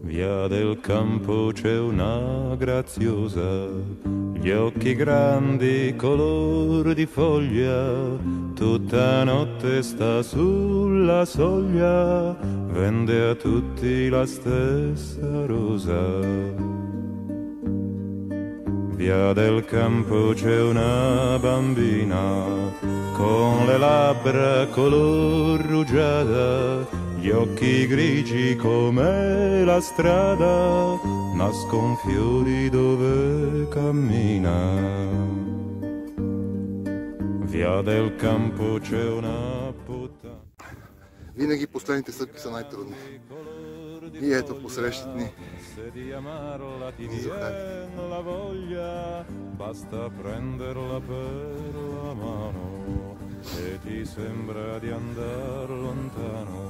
Via del campo c'è una graziosa, gli occhi grandi color di foglia, tutta notte sta sulla soglia, vende a tutti la stessa rosa. Via del campo c'è una bambina, con le labbra color rugiada, gli occhi grigi come la strada, nascon fiori dove cammina. Via del campo c'è una puttana. Винаги последните стъпки са най-трудни. И ето посрещат ни Низохари. Basta prenderla per la mano e ti sembra di andar lontano.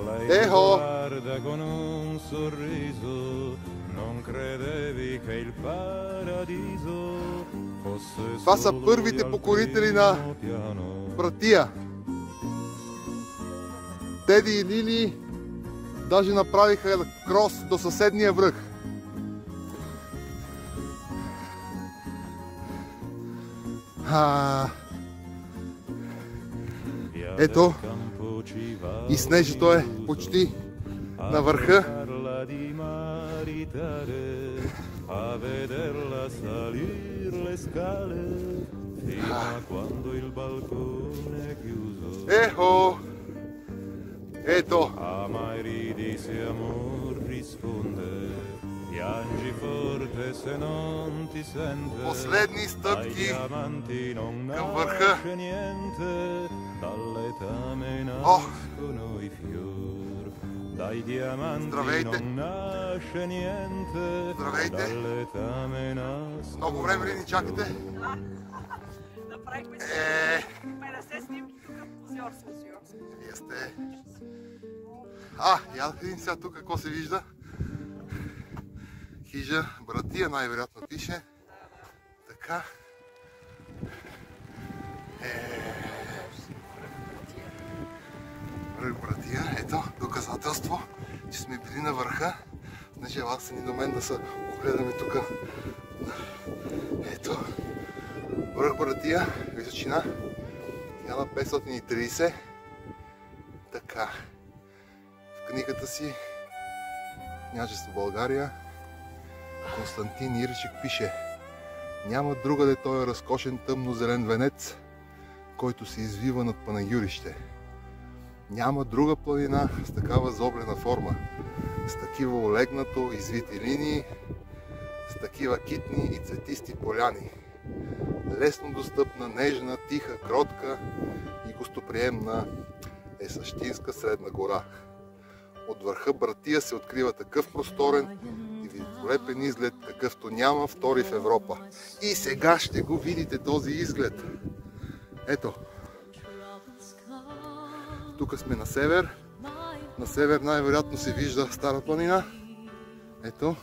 Lei ti guarda con un sorriso, non credevi che il paradiso fosse solo. Това са първите покорители на Братия. Теди и Лили даже направиха крос до съседния връх. Ето, и снежето е почти на върха. Ехо! Ето! Последни стъпки към върха. Ох! Здравейте! Здравейте! Много време ли ни чакате? Направихме се 50 снимки тук, позорство. Вие сте. Я да видим сега тук какво се вижда. Хижа Братия най-вероятно пише. Така. Връх Братия. Ето, доказателство, че сме били на върха. Не желах се ни до мен да се огледаме тук. Ето. Връх Братия, височина 1530. Така. В книгата си Княжество България Константин Ирчик пише: няма другаде този разкошен тъмно-зелен венец, който се извива над Панагюрище. Няма друга планина с такава заоблена форма, с такива олегнато извити линии, с такива китни и цветисти поляни. Лесно достъпна, нежна, тиха, кротка и гостоприемна е същинска средна гора. От върха Братия се открива такъв просторен и великолепен изглед, какъвто няма втори в Европа. И сега ще го видите този изглед. Ето. Тук сме на север. На север най-вероятно се вижда Стара планина. Ето.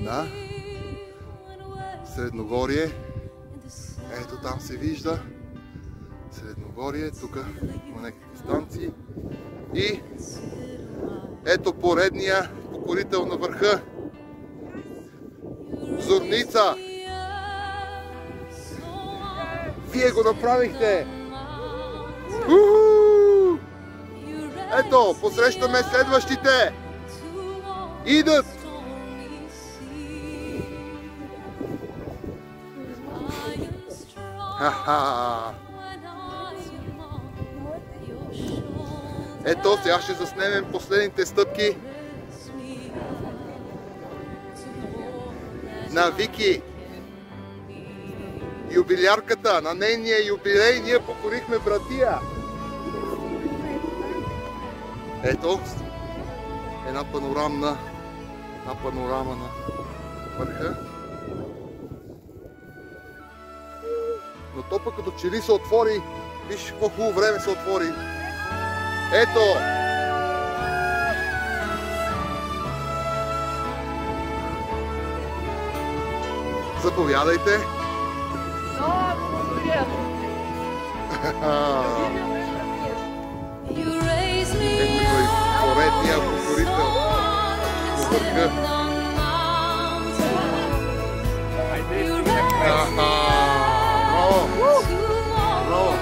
Да. Средногорие. Ето там се вижда. Средногорие. Тук има някакви станции. И ето поредния покорител на върха. Зорница. Вие го направихте! Ето, посрещаме следващите! Идат! Ха-ха! Ето, сега ще заснемем последните стъпки на Вики. Юбилярката, на нейния юбилей ние покорихме Братия. Ето, една панорама на върха. Но то пък като че ли се отвори, виж какво хубаво време се отвори. Ето! Заповядайте! Ето го и поредния покорител по върха. Браво!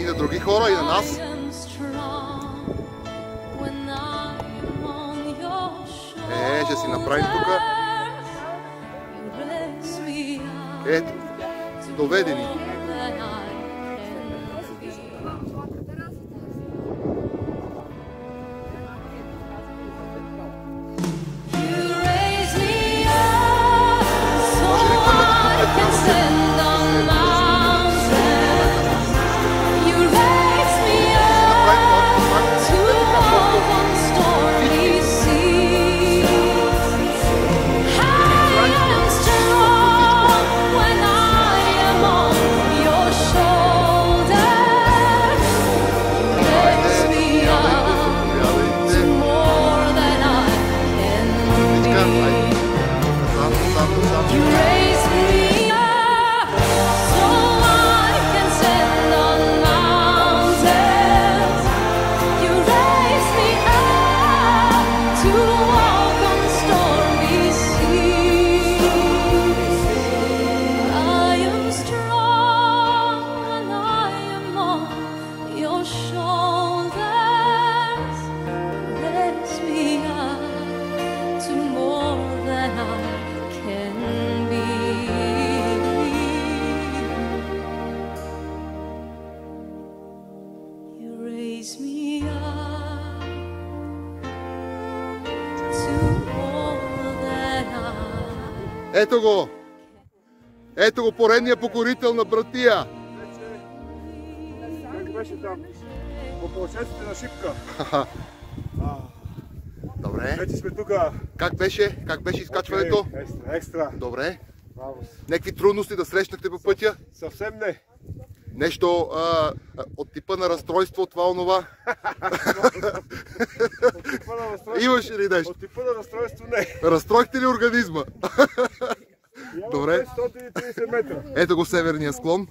И на други хора, и на нас. Ще си направим тук. Ето, доведени. Ето го! Ето го поредния покорител на Братия! Как беше там? По полчетите на Шипка. Добре. Вече сме тук. Как беше? Как беше изкачването? Екстра. Добре. Някакви трудности да срещнахте по пътя? Съвсем не. Нещо от типа на разстройство, това онова? Имаш ли нещо? От типа на разстройство не. Разстроихте ли организма? Добре. 130 метра. Ето го северния склон.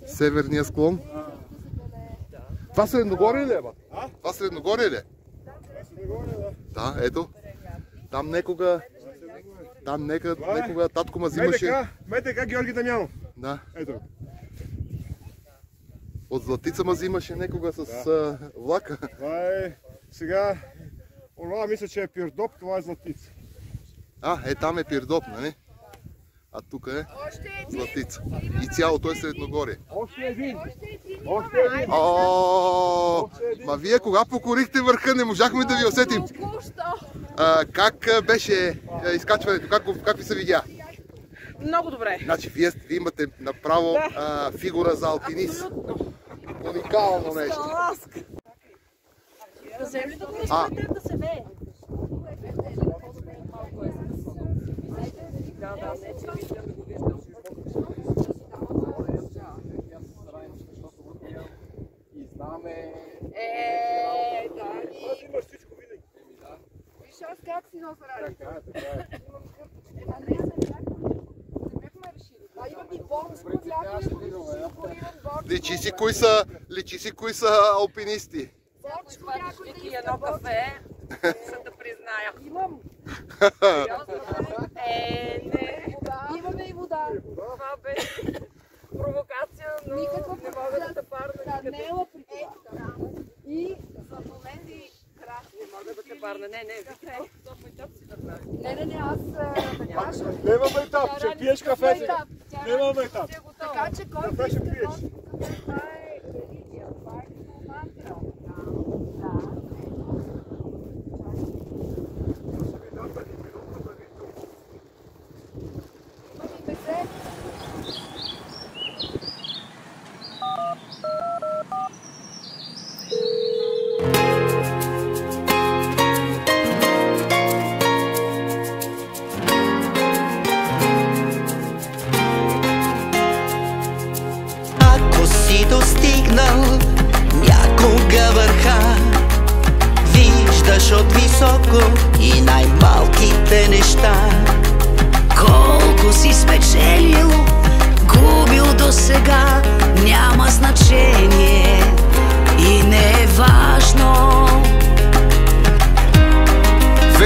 Северния склон. Това Средногорие ли е, ба? Това Средногорие ли е? Да, ето. Там некога татко ма взимаше. МТК Георги Дамянов. Да. Ето. От Златица ма взимаше некога с влака. Това е сега. Онова мисля, че е Пирдоп, това е Златица. Там е Пирдоп, нали? А тук е Златица. И цялото е Средногорие. Още един. Ма вие кога покорихте върха, не можахме да ви усетим. Как беше изкачването? Как ви се видя? Много добре. Значи вие имате направо фигура за алпинист. Уникално нещо. Да вземем да го разпределим да се вее. Да, не че виждам да го виждам. И знаме... Дани! Аз имаш всичко винаги. Виж аз как си носа ради. Така е. Имам и бонус, Личи си кои са алпинисти. Вики едно кафе, за да призная. Имам. Не. Имаме и вода. Това беше провокация, но не мога да те парна. Не е това. И За моменти красни. Не мога да те парна. Не, Вики, толкова етап си направи. не, аз да кажа. Нямаме етап, ще пиеш кафе сега. Нямаме етап. Така че който Кафе ще иска пиеш. това е религия, това е мантра. Ha così tosti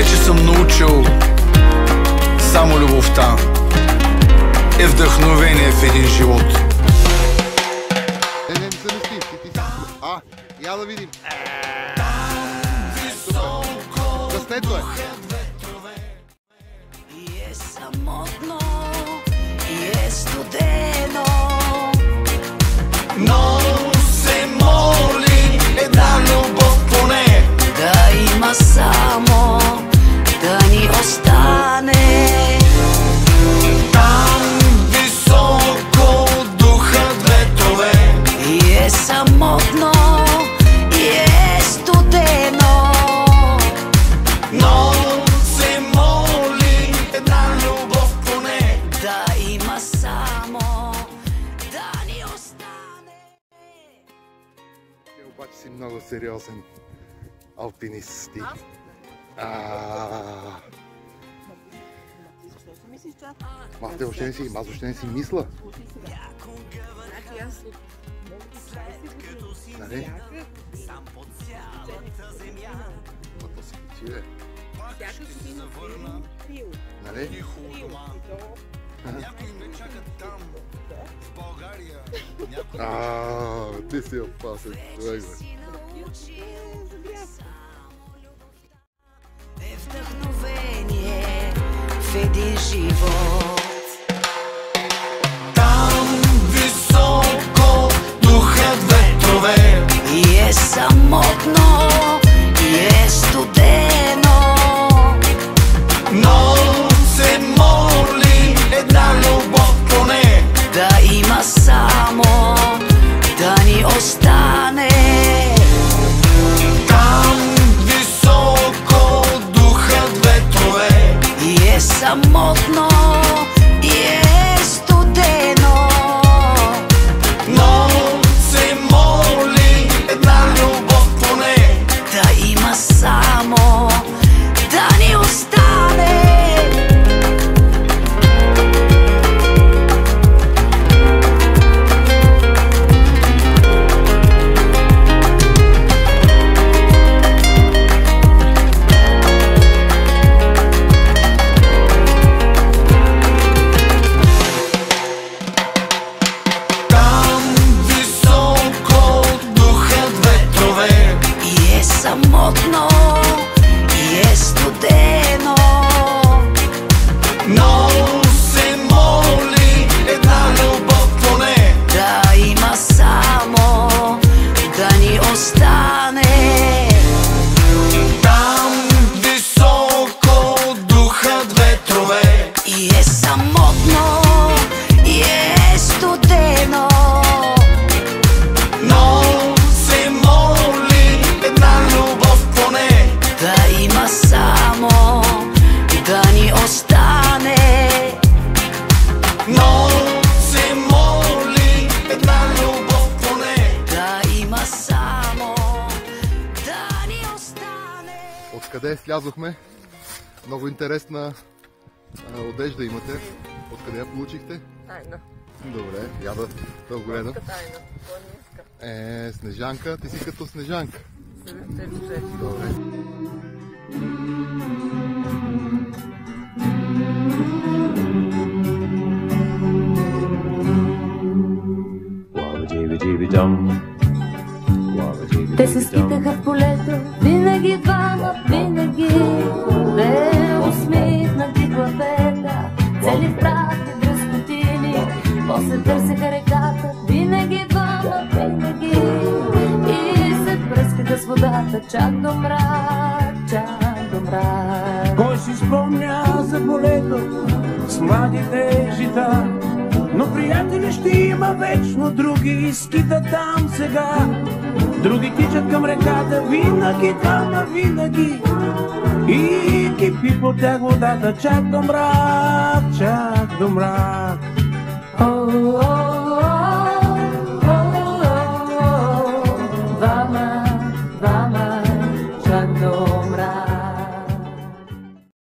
вече съм научил, само любовта е вдъхновение в един живот. Не замисли, ти. Я да видим. Къснето е. И е самотно, и е студено, но се моли една любов поне да има само, да ни остане. Там високо духат ветрове. И е самотно, и е студено, но се моли една любов поне да има само, да ни остане. Ти обаче си много сериозен алпинист ти. Аз въобще не си мисля. Нали? То си пичи, бе. Нали? Ти си опасен човек, бе. Е вдъхновение в един живот. Там високо духат ветрове. И е самотно, и е студено, но се моли една любов поне да има само, да ни остане. Там високо духат ветрове. И е самотно, и е студено, но се моли една любов поне да има само, да ни остане. Самотно, и е студено, но се моли една любов поне да има само, да ни остане. Там високо духат ветрове. И е самотно, и е студено, но се моли една любов поне да има само, да ни остане. но се моли една любов поне да има само, да ни остане. Откъде слязохме? Много интересна одежда имате. Откъде я получихте? Тайна. Добре, я да го гледам. Тайна. Планинска. Снежанка, ти си като Снежанка. 76. Добре. Те се скитаха в полето, винаги двама, винаги бе усмихнати главета, цели в прах и дръскотини, после търсеха реката, винаги двама, винаги и се пръскаха с водата, чак до мрак, чак до мрак. Кой си спомня за полето с младите жита, но приятели ще има вечно, други скитат там сега. Други тичат към реката, винаги двама, винаги и кипи по тях водата, чак до мрак, чак до мрак. О,